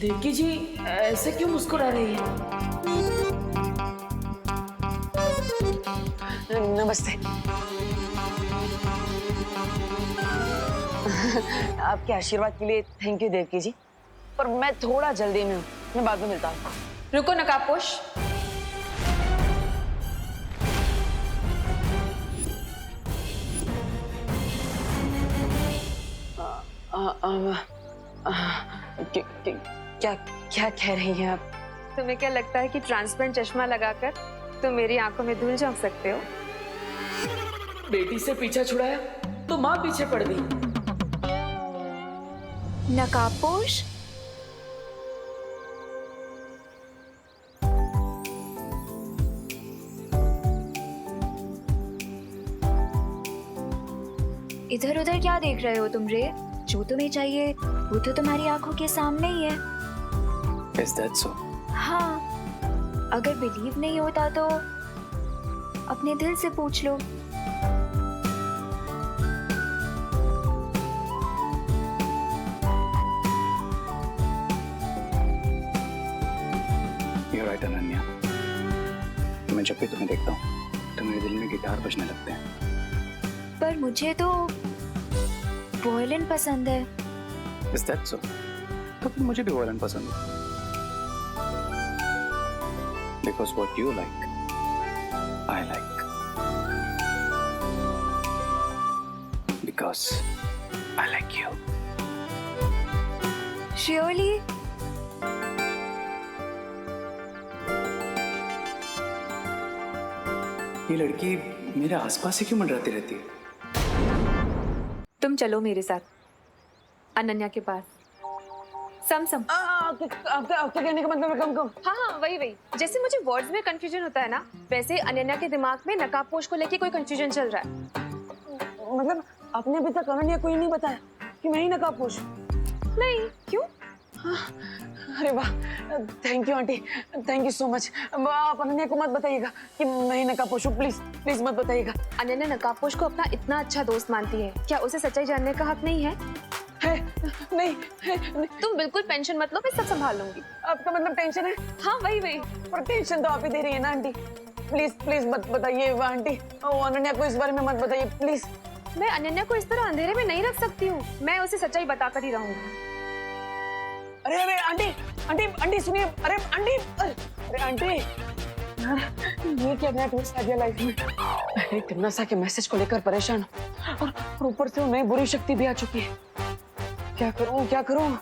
देवकी जी ऐसे क्यों मुस्कुरा रही है? नमस्ते। आपके आशीर्वाद के लिए थैंक यू देवकी जी, पर मैं थोड़ा जल्दी में हूँ, मैं बाद में मिलता हूँ। रुको नकाबपोश। क्या क्या कह रही हैं आप? तुम्हें क्या लगता है कि ट्रांसपेरेंट चश्मा लगाकर तुम मेरी आंखों में धूल झोंक सकते हो? बेटी से पीछा छुड़ाया तो माँ पीछे पड़ गई। नकाबपोश, इधर उधर क्या देख रहे हो तुम रे? जो तुम्हें चाहिए वो तो तुम्हारी आंखों के सामने ही है। Is that so? हाँ, अगर बिलीव नहीं होता तो अपने दिल से पूछ लो। You're right, Ananya. मैं जब भी तुम्हें देखता हूँ तो मेरे दिल में गिटार बजने लगते हैं। पर मुझे तो वॉयलिन पसंद है। Is that so? तो फिर मुझे भी वॉयलिन पसंद है। Because what you like, I like. Because I like you. Surely? ये लड़की मेरे आसपास ही क्यों मंडराती रहती है? तुम चलो मेरे साथ अनन्या के पास। सम आपका कहने का मतलब है कम। हाँ, वही जैसे मुझे वर्ड्स में कंफ्यूजन होता है ना, वैसे अनन्या के दिमाग में नकाबपोश को लेके कोई कंफ्यूजन चल रहा है। मतलब आपने अभी तक अनन्या को ही नहीं बताया कि मैं ही नकाबपोश? नहीं, क्यों? अरे वाह, thank you aunty, thank you so much. आप अनन्या को मत बताइएगा कि मैं ही नकाबपोश हूँ, प्लीज प्लीज मत बताइएगा। अनन्या नकाबपोश को अपना इतना अच्छा दोस्त मानती है, क्या उसे सच्चाई जानने का हक नहीं है? है नहीं, तुम बिल्कुल टेंशन मत लो, मैं सब संभाल लूंगी। आपका मतलब टेंशन है? हाँ, वही पर टेंशन तो आप ही दे रही है ना आंटी। प्लीज प्लीज मत बताइए आंटी, अनन्या को इस बारे में मत बताइए प्लीज। मैं अनन्या को इस तरह अंधेरे में नहीं रख सकती हूँ, मैं उसे सच्चाई बताकर ही रहूंगी। अरे अरे आंटी सुनिए। अरे आंटी ये क्या नया ट्विस्ट आ गया लाइफ में। मैं तिम्नासा के मैसेज को लेकर परेशान हूँ और ऊपर से वो नई बुरी शक्ति भी आ चुकी है। क्या करूँ?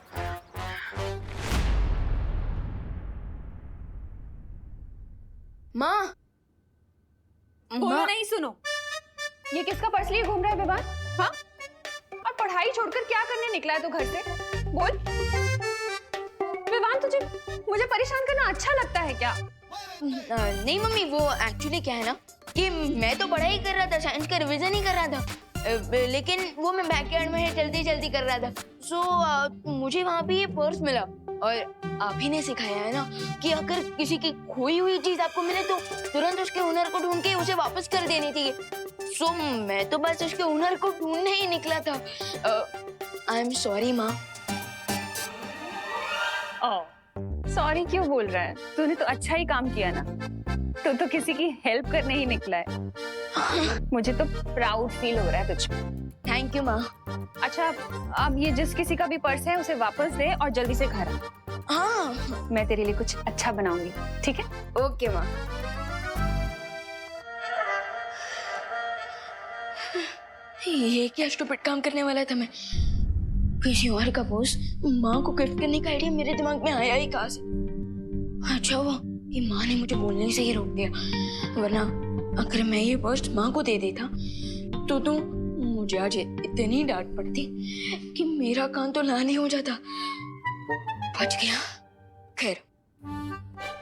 माँ, बोलो नहीं, सुनो। ये किसका पर्स लिए घूम रहा है विवान? हाँ? और पढ़ाई छोड़कर क्या करने निकला है तू घर से? बोल। विवान, तुझे मुझे परेशान करना अच्छा लगता है क्या? नहीं मम्मी, वो एक्चुअली क्या है ना कि मैं तो पढ़ाई कर रहा था, साइंस का रिवीजन ही कर रहा था, लेकिन वो मैं बैकयार्ड में जल्दी कर रहा था। सो मुझे वहाँ पे ये पर्स मिला और आप ही ने सिखाया है ना कि अगर किसी की खोई हुई चीज आपको मिले तो तुरंत उसके हुनर को ढूंढ के उसे वापस कर देनी चाहिए। सो मैं तो बस उसके हुनर को ढूंढने ही निकला था। आई एम सॉरी माँ। सॉरी क्यों बोल रहा है? तूने तो अच्छा ही काम किया ना, तू तो किसी की हेल्प करने ही निकला है। मुझे तो प्राउड फील हो रहा है तुझ पे। थैंक यू माँ। अच्छा, अब ये जिस किसी का भी पर्स है उसे वापस दे और जल्दी से घर आ। हाँ, मैं तेरे लिए कुछ अच्छा बनाऊंगी, ठीक है? ओके माँ। ये क्या स्टूपिड काम करने वाला था मैं? किसी और का पर्स माँ को गिफ्ट करने का आइडिया मेरे दिमाग में आया ही कहाँ से? अच्छा हुआ कि माँ ने मुझे बोलने से ही रोक दिया, वरना अगर मैं ये पर्स माँ को दे देता तो मुझे आज इतनी डांट पड़ती कि मेरा कान तो लाल ही हो जाता। बच गया। खैर,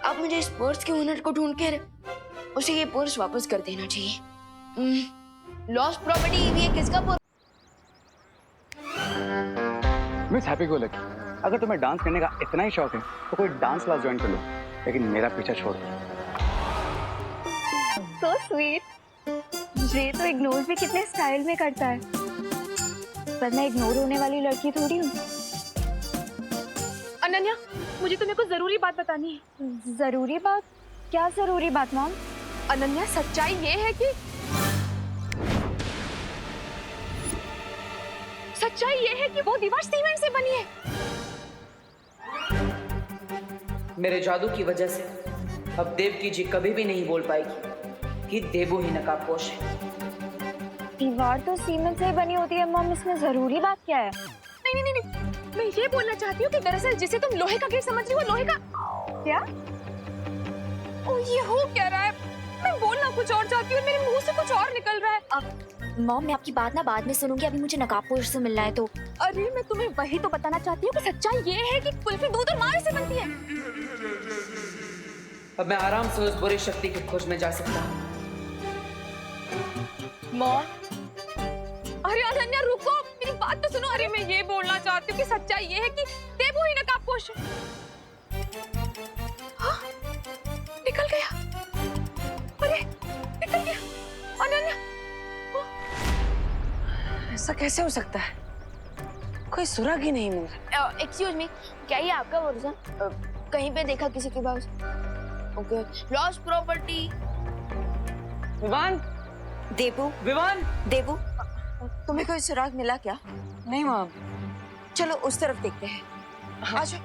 अब मुझे इस पर्स के ओनर को ढूंढ कर उसे ये पर्स वापस कर देना चाहिए। लॉस्ट प्रॉपर्टी ये किसका purse? Miss happy go lucky, अगर तुम्हें डांस करने का इतना ही शौक है तो कोई डांस क्लास ज्वाइन कर लो, लेकिन मेरा पीछा छोड़ दो। So sweet. ये तो इग्नोर भी कितने स्टाइल में करता है, पर मैं इग्नोर होने वाली लड़की थोड़ी हूँ। अनन्या, मुझे तुम्हें कुछ जरूरी बात बतानी है। जरूरी बात? क्या जरूरी बात मॉम? अनन्या, सच्चाई ये है कि वो दीवार सीमेंट से बनी है। मेरे जादू की वजह से अब देवकी जी कभी भी नहीं बोल पाएगी कि देवू ही नकाबपोश है। दीवार तो सीमेंट से ही बनी होती है मॉम, इसमें जरूरी बात क्या है? नहीं नहीं नहीं, मैं ये बोलना चाहती हूँ कि दरअसल जिसे तुम लोहे का गेट समझ रही हो, लोहे का क्या? ओ, ये हो क्या रहा है? मैं बोलना कुछ और चाहती हूँ, मेरे मुंह से कुछ और निकल रहा है। मॉम, मैं आपकी बात ना बाद में सुनूंगी, अभी मुझे नकाबपोश से मिलना है तो। अरे मैं तुम्हें वही तो बताना चाहती हूँ कि सच्चाई ये है कि कुल्फी दूध और मावे से बनती है। अब मैं आराम से उस बुरी शक्ति की खोज में जा सकता हूँ। मॉम, अरे अनन्या रुको, मेरी बात तो सुनो। अरे मैं ये बोलना चाहती हूँ कि सच्चाई ये है कि देवू ही नकाबपोश है। हाँ, निकल गया। अरे निकल गया अनन्या। ऐसा कैसे हो सकता है? कोई सुराग ही नहीं मिल रहा। एक्सक्यूज मी, क्या ये आपका वर्जन कहीं पे देखा किसी के पास? Okay, lost property. Vivaan, Debu, Vivaan, Debu, तुम्हें कोई सुराग मिला क्या? नहीं मॉम। चलो उस तरफ देखते हैं। आजो।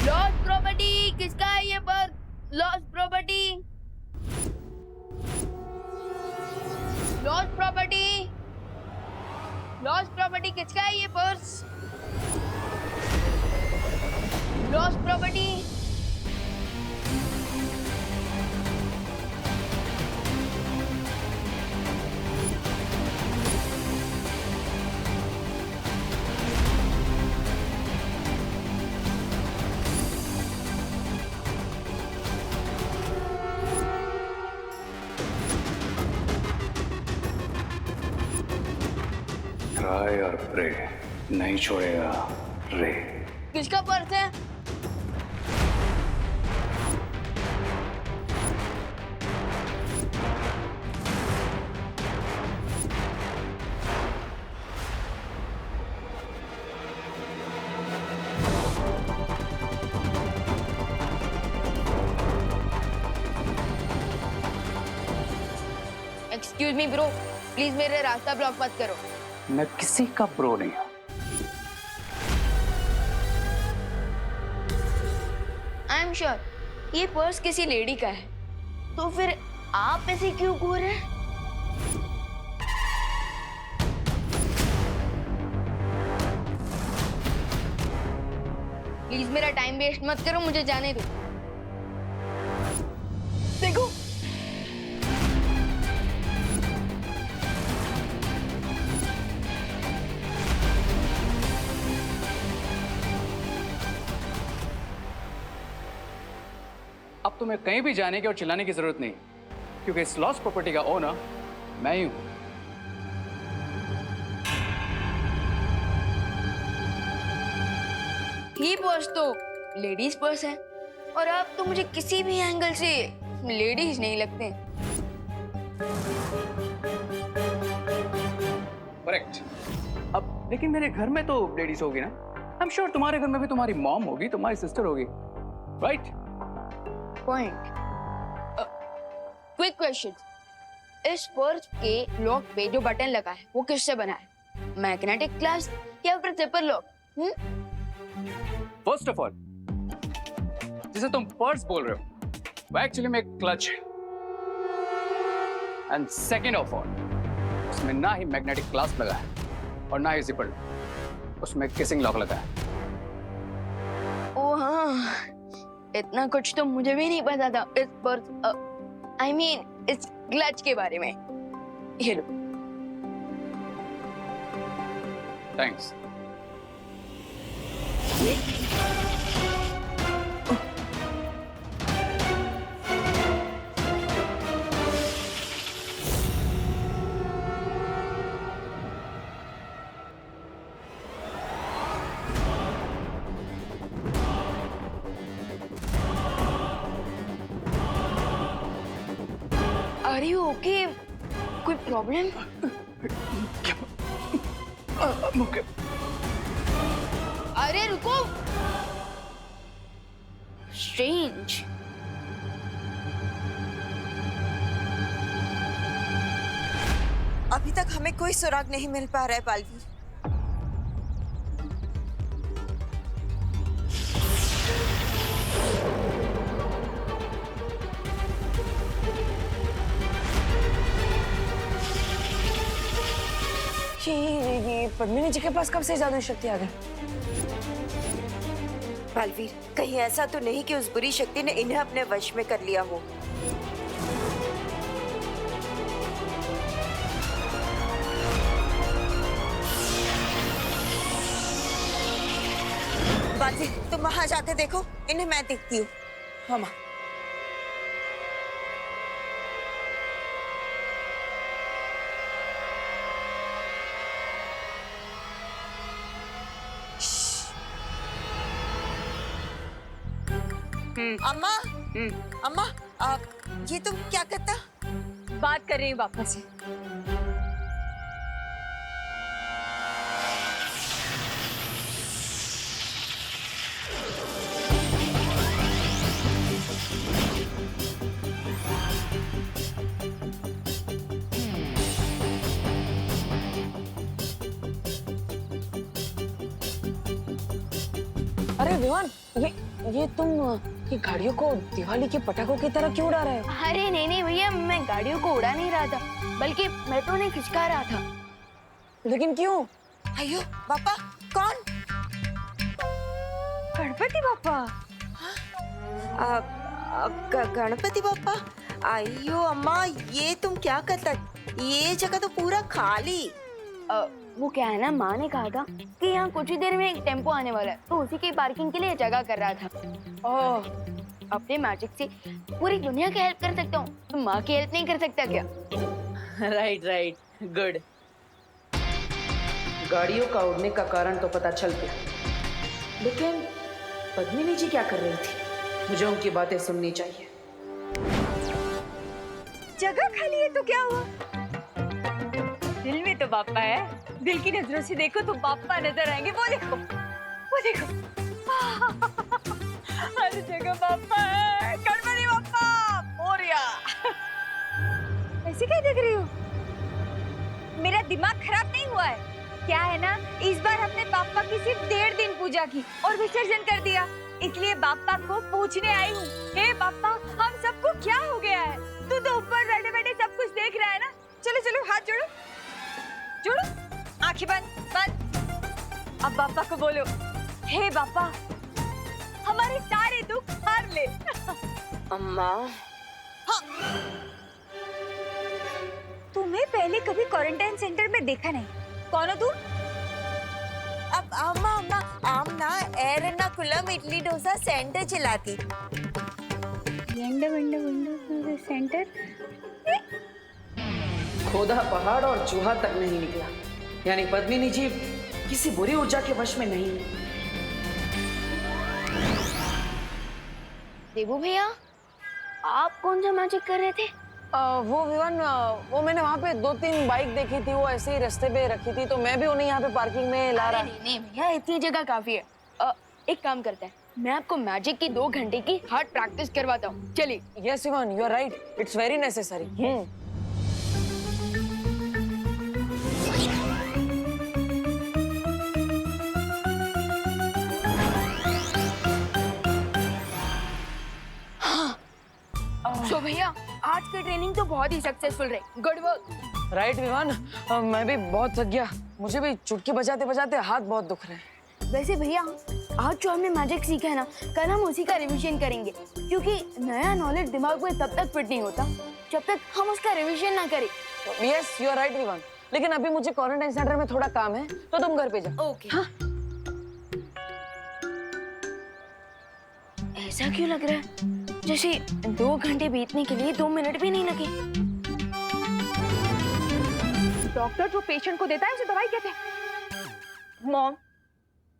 लॉस्ट प्रॉपर्टी किसका है ये पर? Lost property, lost property, lost property किसका है ये पर्स? लॉस्ट प्रॉपर्टी, ट्राई और प्रे, नहीं छोड़ेगा रे। किसका पर्स है? एक्सक्यूज मी ब्रो, प्लीज मेरे रास्ता ब्लॉक मत करो। मैं किसी का प्रो नहीं हूं। आई एम श्योर ये पर्स किसी लेडी का है, तो फिर आप ऐसे क्यों घूर रहे हैं? प्लीज मेरा टाइम वेस्ट मत करो, मुझे जाने दो। देखो, अब तुम्हें कहीं भी जाने की और चिल्लाने की जरूरत नहीं, क्योंकि इस लॉस्ट प्रॉपर्टी का ओनर मैं ही हूं। ये पर्स तो लेडीज पर्स है, और आप तो मुझे किसी भी एंगल से लेडीज नहीं लगते। करेक्ट। अब लेकिन मेरे घर में तो लेडीज होगी ना। आई एम श्योर तुम्हारे घर में भी तुम्हारी मॉम होगी, तुम्हारी सिस्टर होगी, राइट? पॉइंट। क्विक क्वेश्चन, इस पर्स के लॉक पे जो बटन लगा है वो किससे बना है? मैग्नेटिक ग्लास या फिर zipper lock? First of all, जिसे तुम पर्स बोल रहे हो वो एक्चुअली में क्लच है। एंड सेकेंड ऑफ ऑल, उसमें ना ही मैग्नेटिक ग्लास लगा है और ना ही जिपर लॉक, उसमें किसिंग लॉक लगा है। ओ हाँ, इतना कुछ तो मुझे भी नहीं पता था इस पर्स, आई मीन इस क्लच के बारे में। ये लो। थैंक्स। Are you okay? कोई प्रॉब्लम? ओके। अरे रुको, स्ट्रेंज। अभी तक हमें कोई सुराग नहीं मिल पा रहा है बालवीर। ये पद्मिनी जी के पास कब से जादुई शक्ति आ गई? बालवीर, कहीं ऐसा तो नहीं कि उस बुरी शक्ति ने इन्हें अपने वश में कर लिया हो। बालवीर, तुम वहां जाकर देखो, इन्हें मैं देखती हूँ। हाँ माँ। अम्मा, अम्मा, ये तुम क्या करता? बात कर रही हूँ पापा से। अरे विवान, ये तुम ये गाड़ियों को दिवाली के पटाखों की तरह क्यों उड़ा रहे हो? अरे नहीं नहीं भैया, मैं गाड़ियों को उड़ा नहीं रहा था, बल्कि मेट्रो ने खिंचका रहा था। लेकिन क्यों? अयो पापा, कौन? गणपति बापा। गणपति बापा। अयो अम्मा, ये तुम क्या करता? ये जगह तो पूरा खाली। वो क्या है ना, माँ ने कहा था कि यहाँ कुछ ही देर में एक टेम्पो आने वाला है, तो उसी की पार्किंग के लिए जगह कर रहा था। ओह, अपने मैजिक से पूरी दुनिया की हेल्प कर सकता हूँ, तो माँ की हेल्प नहीं कर सकता क्या? Right, good. गाड़ियों का उड़ने का कारण तो पता चल गया, लेकिन पद्मिनी जी क्या कर रही थी? मुझे उनकी बातें सुननी चाहिए। जगह खाली है तो क्या हुआ? दिल में तो बापा है, दिल की नजरों से देखो तो बापा नजर आएंगे। वो देखो, वो देखो, हर जगह बापा है। गणपति बापा मोरिया। ऐसे क्या देख रही हो? मेरा दिमाग खराब नहीं हुआ है क्या? है ना, इस बार हमने बापा की सिर्फ 1.5 दिन पूजा की और विसर्जन कर दिया, इसलिए बापा को पूछने आई हूँ। हे बापा, हम सबको क्या हो गया है? तू तो ऊपर बैठे बैठे सब कुछ देख रहा है ना। चलो चलो, हाथ जोड़ो, जोड़ो, आंखें बंद बंद। अब बापा को बोलो, हे बापा, हमारे सारे दुख हार ले। अम्मा, तुम्हें पहले कभी क्वारंटाइन सेंटर में देखा नहीं। कौन हो तू? अब अम्मा आमना एर्नाकुलम इडली डोसा सेंटर चलाती। सेंटर? खोदा पहाड़ और चूहा तक नहीं निकला, यानी पद्मिनी जी किसी बुरी ऊर्जा के वश में नहीं है। देबू भैया, आप कौन सा मैजिक कर रहे थे? वो विवान, वो मैंने वहाँ पे 2-3 बाइक देखी थी, वो ऐसे ही रास्ते पे रखी थी, तो मैं भी उन्हें यहाँ पे पार्किंग में ला रहा। नहीं भैया, इतनी जगह काफी है। एक काम करते हैं, मैं आपको मैजिक की 2 घंटे की हार्ड प्रैक्टिस करवाता हूँ, चलिए। Yes Vivaan, you are right, it's very necessary. तो भैया, आज की ट्रेनिंग तो बहुत ही सक्सेसफुल रही। Good work. राइट विवान, मैं भी बहुत थक गया, मुझे भी चुटकी बजाते बजाते हाथ बहुत दुख रहे हैं। वैसे भैया, आज जो हमने मैजिक सीखा है ना, कल हम उसी का रिवीजन करेंगे, क्योंकि नया नॉलेज दिमाग में तब तक फिट नहीं होता जब तक हम उसका रिवीजन ना करें। Yes, you are right Vivaan, लेकिन अभी मुझे क्वारंटाइन सेंटर में थोड़ा काम है, तो तुम घर पे जाओ। ओके। हाँ? ऐसा क्यों लग रहा है जैसे 2 घंटे बीतने के लिए 2 मिनट भी नहीं लगे? डॉक्टर जो पेशेंट को देता है उसे दवाई कहते हैं। मॉम,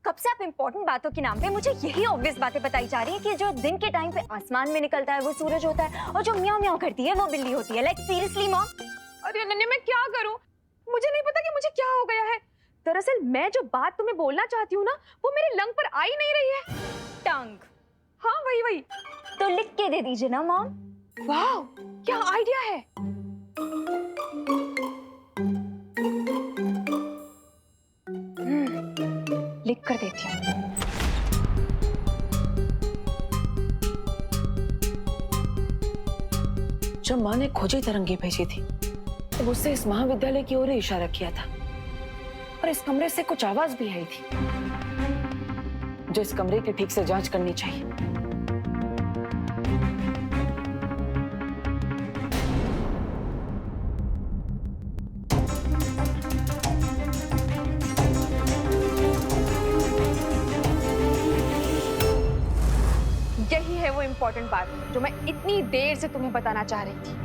कब से आप इम्पोर्टेंट बातों के नाम पे मुझे यही ऑब्वियस बातें बताई जा रही हैं कि जो दिन के टाइम पे आसमान में निकलता है वो सूरज होता है, और जो म्याऊं म्याऊं करती है वो बिल्ली होती है। Like seriously mom. अरे अनन्या, मैं क्या करूं? मुझे नहीं पता कि मुझे क्या हो गया है। दरअसल मैं जो बात तुम्हें बोलना चाहती हूँ ना, वो मेरे लंग पर आ ही नहीं रही है। टंग। हाँ वही वही। तो लिख के दे दीजिए ना मॉम। वाह, क्या आइडिया है। लिख कर देती हूँ। जब माँ ने खोजी तरंगी भेजी थी तो उससे इस महाविद्यालय की ओर ही इशारा किया था, और इस कमरे से कुछ आवाज भी आई थी जो इस कमरे की ठीक से जांच करनी चाहिए। यही है वो इम्पोर्टेंट बात जो मैं इतनी देर से तुम्हें बताना चाह रही थी।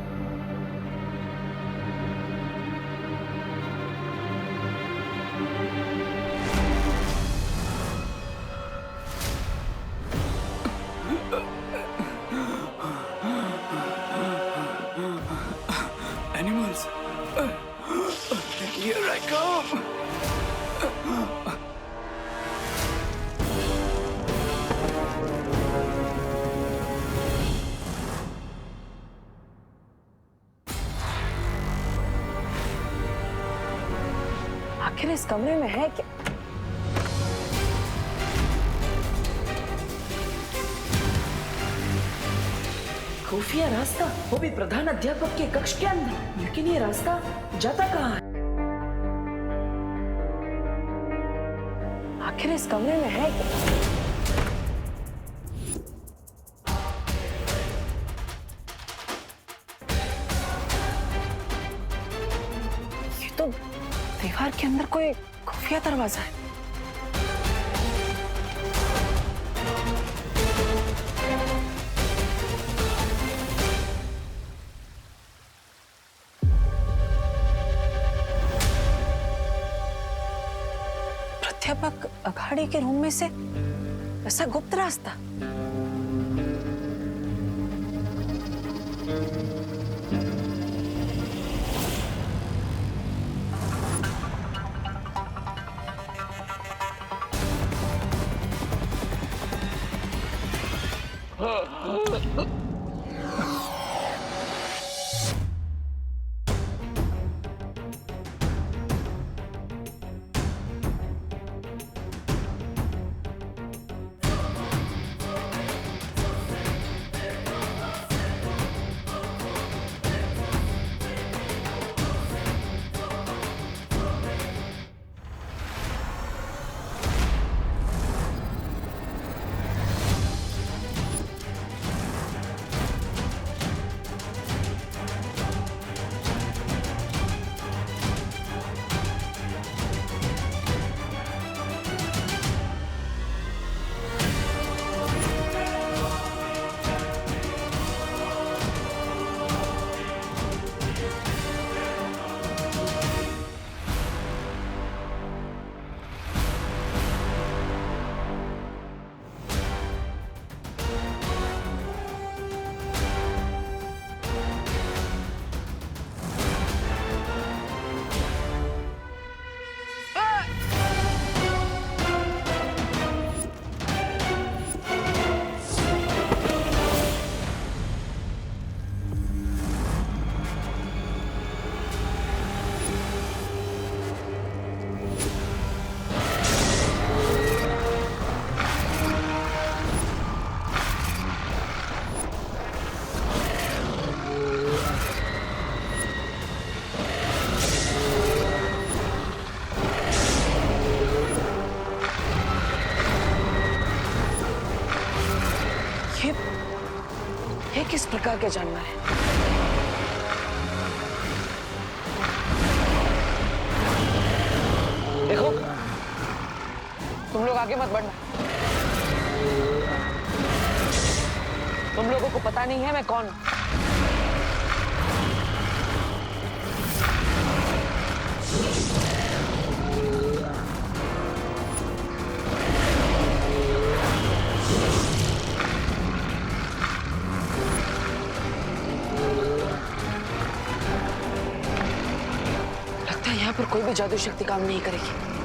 Animals. Here I come. आखिर इस कमरे में है क्या? खुफिया रास्ता, वो भी प्रधान अध्यापक के कक्ष के अंदर। लेकिन ये रास्ता जाता कहाँ है? आखिर इस कमरे में है क्या? ये तो दीवार के अंदर कोई खुफिया दरवाजा है। प्राध्यापक अघाड़ी के रूम में से ऐसा गुप्त रास्ता। ये किस प्रकार के जानवर है? देखो, तुम लोग आगे मत बढ़ना। तुम लोगों को पता नहीं है मैं कौन हूं। लगता है यहाँ पर कोई भी जादू शक्ति काम नहीं करेगी।